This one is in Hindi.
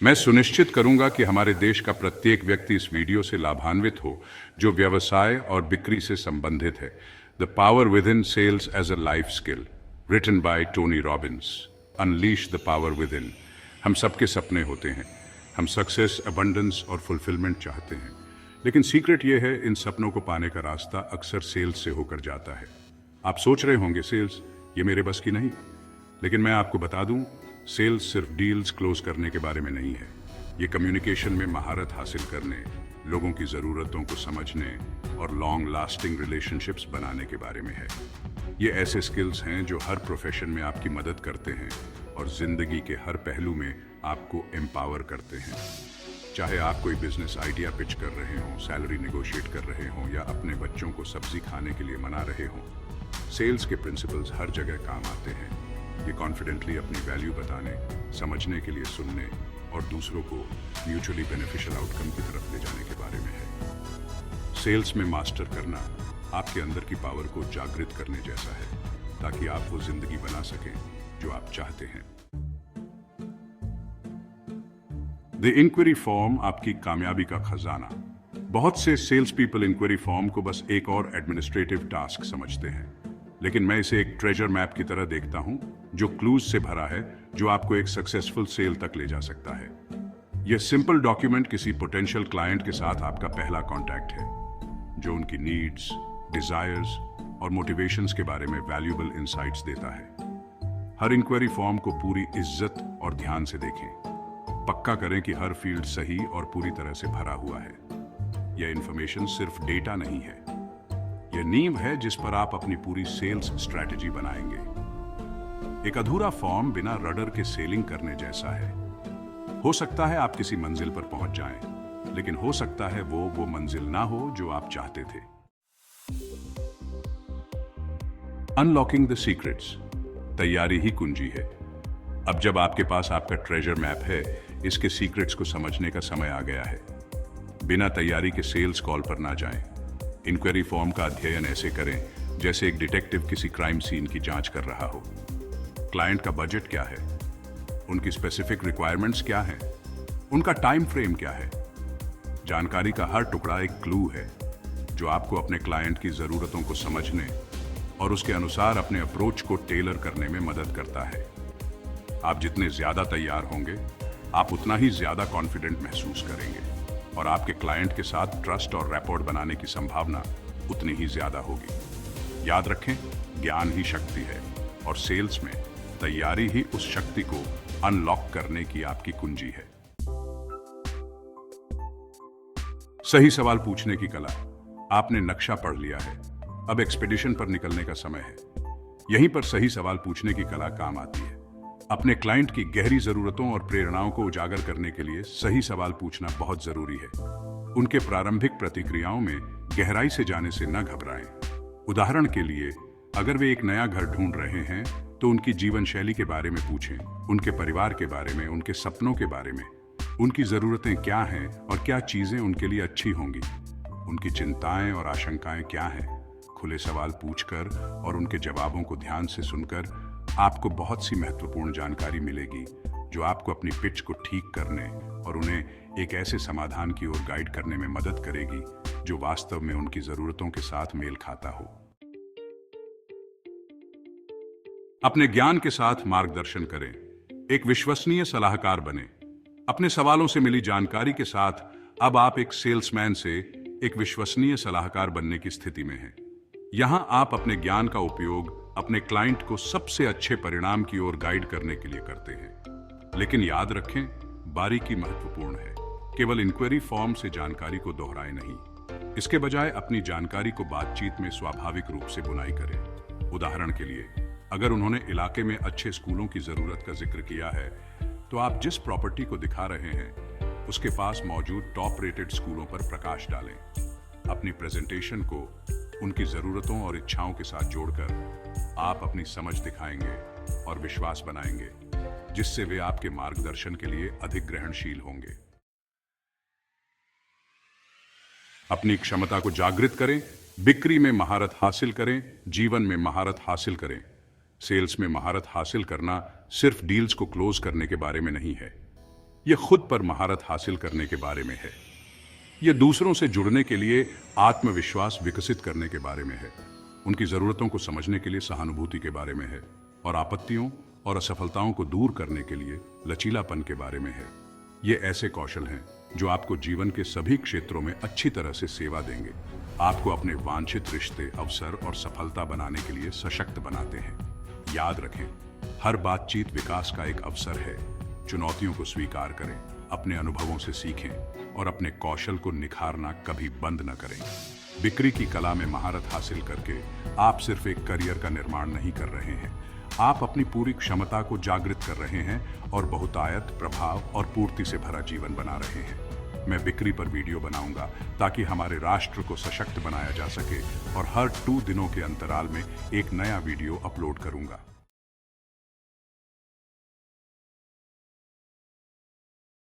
मैं सुनिश्चित करूंगा कि हमारे देश का प्रत्येक व्यक्ति इस वीडियो से लाभान्वित हो, जो व्यवसाय और बिक्री से संबंधित है। The power within sales as a life skill, written by Tony Robbins. Unleash the power within. हम सबके सपने होते हैं, हम सक्सेस, अबंडेंस और फुलफिलमेंट चाहते हैं, लेकिन सीक्रेट ये है, इन सपनों को पाने का रास्ता अक्सर सेल्स से होकर जाता है। आप सोच रहे होंगे, सेल्स ये मेरे बस की नहीं। लेकिन मैं आपको बता दूं, सेल्स सिर्फ डील्स क्लोज करने के बारे में नहीं है। ये कम्युनिकेशन में महारत हासिल करने, लोगों की ज़रूरतों को समझने और लॉन्ग लास्टिंग रिलेशनशिप्स बनाने के बारे में है। ये ऐसे स्किल्स हैं जो हर प्रोफेशन में आपकी मदद करते हैं और ज़िंदगी के हर पहलू में आपको एम्पावर करते हैं। चाहे आप कोई बिजनेस आइडिया पिच कर रहे हों, सैलरी नेगोशिएट कर रहे हों या अपने बच्चों को सब्जी खाने के लिए मना रहे हों, सेल्स के प्रिंसिपल्स हर जगह काम आते हैं। ये कॉन्फिडेंटली अपनी वैल्यू बताने, समझने के लिए सुनने और दूसरों को म्यूचुअली बेनिफिशियल आउटकम की तरफ ले जाने के बारे में है। सेल्स में मास्टर करना आपके अंदर की पावर को जागृत करने जैसा है, ताकि आप वो जिंदगी बना सकें जो आप चाहते हैं। द इंक्वायरी फॉर्म आपकी कामयाबी का खजाना। बहुत से सेल्स पीपल इंक्वायरी फॉर्म को बस एक और एडमिनिस्ट्रेटिव टास्क समझते हैं, लेकिन मैं इसे एक ट्रेजर मैप की तरह देखता हूं, जो क्लूज से भरा है, जो आपको एक सक्सेसफुल सेल तक ले जा सकता है। यह सिंपल डॉक्यूमेंट किसी पोटेंशियल क्लाइंट के साथ आपका पहला कॉन्टैक्ट है, जो उनकी नीड्स, डिजायर्स और मोटिवेशंस के बारे में वैल्यूएबल इंसाइट्स देता है। हर इंक्वायरी फॉर्म को पूरी इज्जत और ध्यान से देखें। पक्का करें कि हर फील्ड सही और पूरी तरह से भरा हुआ है। यह इंफॉर्मेशन सिर्फ डेटा नहीं है, यह नींव है जिस पर आप अपनी पूरी सेल्स स्ट्रैटेजी बनाएंगे। एक अधूरा फॉर्म बिना रडर के सेलिंग करने जैसा है। हो सकता है आप किसी मंजिल पर पहुंच जाएं, लेकिन हो सकता है वो मंजिल ना हो जो आप चाहते थे। Unlocking the secrets. तैयारी ही कुंजी है। अब जब आपके पास आपका ट्रेजर मैप है, इसके सीक्रेट्स को समझने का समय आ गया है। बिना तैयारी के सेल्स कॉल पर ना जाएं। इंक्वायरी फॉर्म का अध्ययन ऐसे करें जैसे एक डिटेक्टिव किसी क्राइम सीन की जांच कर रहा हो। क्लाइंट का बजट क्या है, उनकी स्पेसिफिक रिक्वायरमेंट्स क्या हैं, उनका टाइम फ्रेम क्या है। जानकारी का हर टुकड़ा एक क्लू है, जो आपको अपने क्लाइंट की ज़रूरतों को समझने और उसके अनुसार अपने अप्रोच को टेलर करने में मदद करता है। आप जितने ज़्यादा तैयार होंगे, आप उतना ही ज़्यादा कॉन्फिडेंट महसूस करेंगे और आपके क्लाइंट के साथ ट्रस्ट और रैपोर्ट बनाने की संभावना उतनी ही ज़्यादा होगी। याद रखें, ज्ञान ही शक्ति है और सेल्स में तैयारी ही उस शक्ति को अनलॉक करने की आपकी कुंजी है। सही सवाल पूछने की कला। आपने नक्शा पढ़ लिया है, अब एक्सपीडिशन पर निकलने का समय है। यहीं पर सही सवाल पूछने की कला काम आती है। अपने क्लाइंट की गहरी जरूरतों और प्रेरणाओं को उजागर करने के लिए सही सवाल पूछना बहुत जरूरी है। उनके प्रारंभिक प्रतिक्रियाओं में गहराई से जाने से न घबराएं। उदाहरण के लिए, अगर वे एक नया घर ढूंढ रहे हैं, तो उनकी जीवन शैली के बारे में पूछें, उनके परिवार के बारे में, उनके सपनों के बारे में, उनकी जरूरतें क्या हैं और क्या चीजें उनके लिए अच्छी होंगी, उनकी चिंताएं और आशंकाएं क्या हैं। खुले सवाल पूछकर और उनके जवाबों को ध्यान से सुनकर आपको बहुत सी महत्वपूर्ण जानकारी मिलेगी, जो आपको अपनी पिच को ठीक करने और उन्हें एक ऐसे समाधान की ओर गाइड करने में मदद करेगी जो वास्तव में उनकी जरूरतों के साथ मेल खाता हो। अपने ज्ञान के साथ मार्गदर्शन करें। एक विश्वसनीय सलाहकार बने। अपने सवालों से मिली जानकारी के साथ अब आप एक सेल्समैन से एक विश्वसनीय सलाहकार बनने की स्थिति में हैं। यहां आप अपने ज्ञान का उपयोग अपने क्लाइंट को सबसे अच्छे परिणाम की ओर गाइड करने के लिए करते हैं। लेकिन याद रखें, बारीकी महत्वपूर्ण है। केवल इंक्वायरी फॉर्म से जानकारी को दोहराएं नहीं। इसके बजाय अपनी जानकारी को बातचीत में स्वाभाविक रूप से बुनाई करें। उदाहरण के लिए, अगर उन्होंने इलाके में अच्छे स्कूलों की जरूरत का जिक्र किया है, तो आप जिस प्रॉपर्टी को दिखा रहे हैं, उसके पास मौजूद टॉप रेटेड स्कूलों पर प्रकाश डालें। अपनी प्रेजेंटेशन को उनकी जरूरतों और इच्छाओं के साथ जोड़कर आप अपनी समझ दिखाएंगे और विश्वास बनाएंगे, जिससे वे आपके मार्गदर्शन के लिए अधिक ग्रहणशील होंगे। अपनी क्षमता को जागृत करें, बिक्री में महारत हासिल करें, जीवन में महारत हासिल करें। सेल्स में महारत हासिल करना सिर्फ डील्स को क्लोज करने के बारे में नहीं है। ये खुद पर महारत हासिल करने के बारे में है। ये दूसरों से जुड़ने के लिए आत्मविश्वास विकसित करने के बारे में है। उनकी ज़रूरतों को समझने के लिए सहानुभूति के बारे में है और आपत्तियों और असफलताओं को दूर करने के लिए लचीलापन के बारे में है। ये ऐसे कौशल हैं जो आपको जीवन के सभी क्षेत्रों में अच्छी तरह से सेवा देंगे, आपको अपने वांछित रिश्ते, अवसर और सफलता बनाने के लिए सशक्त बनाते हैं। याद रखें, हर बातचीत विकास का एक अवसर है। चुनौतियों को स्वीकार करें, अपने अनुभवों से सीखें और अपने कौशल को निखारना कभी बंद न करें। बिक्री की कला में महारत हासिल करके आप सिर्फ एक करियर का निर्माण नहीं कर रहे हैं, आप अपनी पूरी क्षमता को जागृत कर रहे हैं और बहुतायत, प्रभाव और पूर्ति से भरा जीवन बना रहे हैं। मैं बिक्री पर वीडियो बनाऊंगा ताकि हमारे राष्ट्र को सशक्त बनाया जा सके और हर 2 दिनों के अंतराल में एक नया वीडियो अपलोड करूंगा।